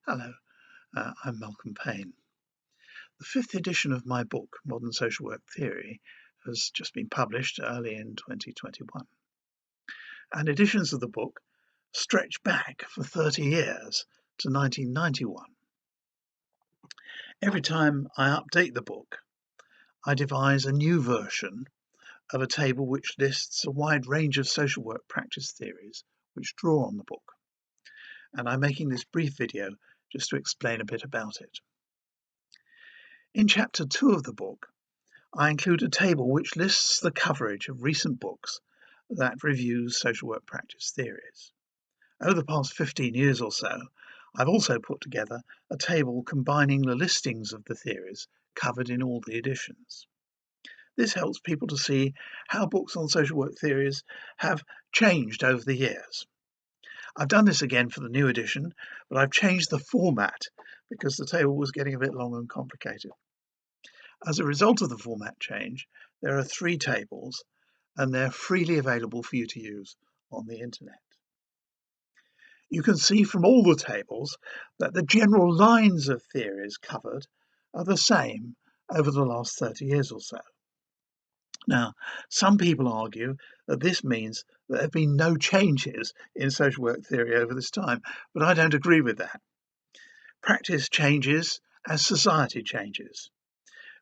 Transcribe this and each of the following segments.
Hello, I'm Malcolm Payne. The fifth edition of my book, Modern Social Work Theory, has just been published early in 2021. And editions of the book stretch back for 30 years to 1991. Every time I update the book, I devise a new version of a table which lists a wide range of social work practice theories which draw on the book. And I'm making this brief video just to explain a bit about it. In chapter 2 of the book, I include a table which lists the coverage of recent books that review social work practice theories. Over the past 15 years or so, I've also put together a table combining the listings of the theories covered in all the editions. This helps people to see how books on social work theories have changed over the years. I've done this again for the new edition, but I've changed the format because the table was getting a bit long and complicated. As a result of the format change, there are 3 tables and they're freely available for you to use on the internet. You can see from all the tables that the general lines of theories covered are the same over the last 30 years or so. Now, some people argue that this means that there have been no changes in social work theory over this time, but I don't agree with that. Practice changes as society changes.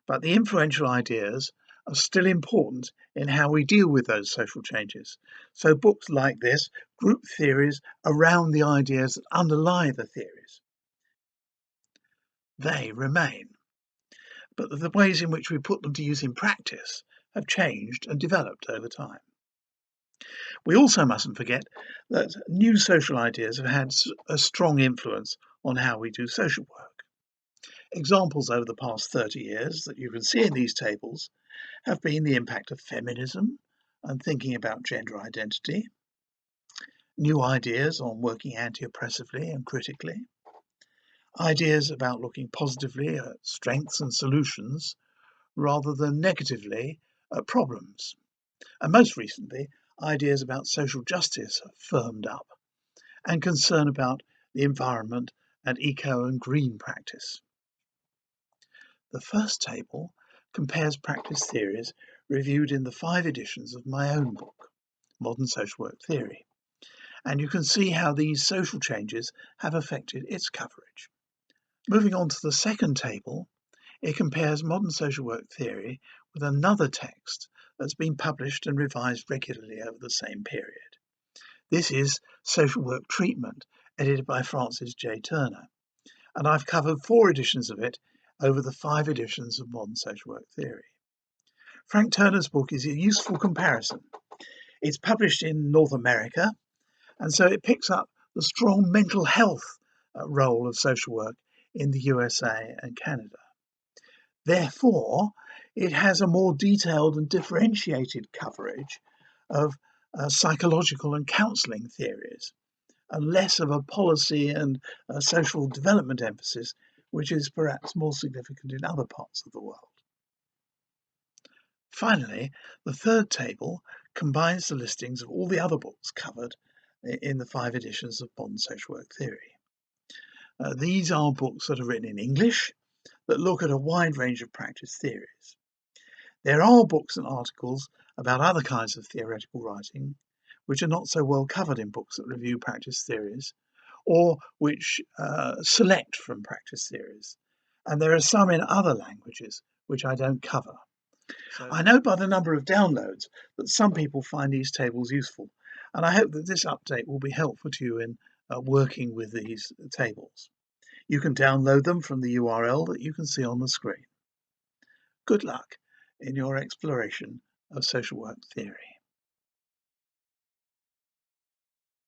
But the influential ideas are still important in how we deal with those social changes. So books like this group theories around the ideas that underlie the theories. They remain, but the ways in which we put them to use in practice have changed and developed over time. We also mustn't forget that new social ideas have had a strong influence on how we do social work. Examples over the past 30 years that you can see in these tables have been the impact of feminism and thinking about gender identity, new ideas on working anti-oppressively and critically, ideas about looking positively at strengths and solutions rather than negatively at problems, and most recently, ideas about social justice have firmed up, and concern about the environment and eco and green practice. The first table compares practice theories reviewed in the 5 editions of my own book, Modern Social Work Theory, and you can see how these social changes have affected its coverage. Moving on to the second table, it compares modern social work theory with another text that's been published and revised regularly over the same period. This is Social Work Treatment, edited by Francis J. Turner, and I've covered 4 editions of it over the 5 editions of Modern Social Work Theory. Frank Turner's book is a useful comparison. It's published in North America, and so it picks up the strong mental health role of social work in the USA and Canada. Therefore, it has a more detailed and differentiated coverage of psychological and counselling theories, and less of a policy and social development emphasis, which is perhaps more significant in other parts of the world. Finally, the third table combines the listings of all the other books covered in the 5 editions of Modern Social Work Theory. These are books that are written in English that look at a wide range of practice theories. There are books and articles about other kinds of theoretical writing which are not so well covered in books that review practice theories, or which select from practice theories. And there are some in other languages which I don't cover. I know by the number of downloads that some people find these tables useful, and I hope that this update will be helpful to you in working with these tables. You can download them from the URL that you can see on the screen. Good luck in your exploration of social work theory.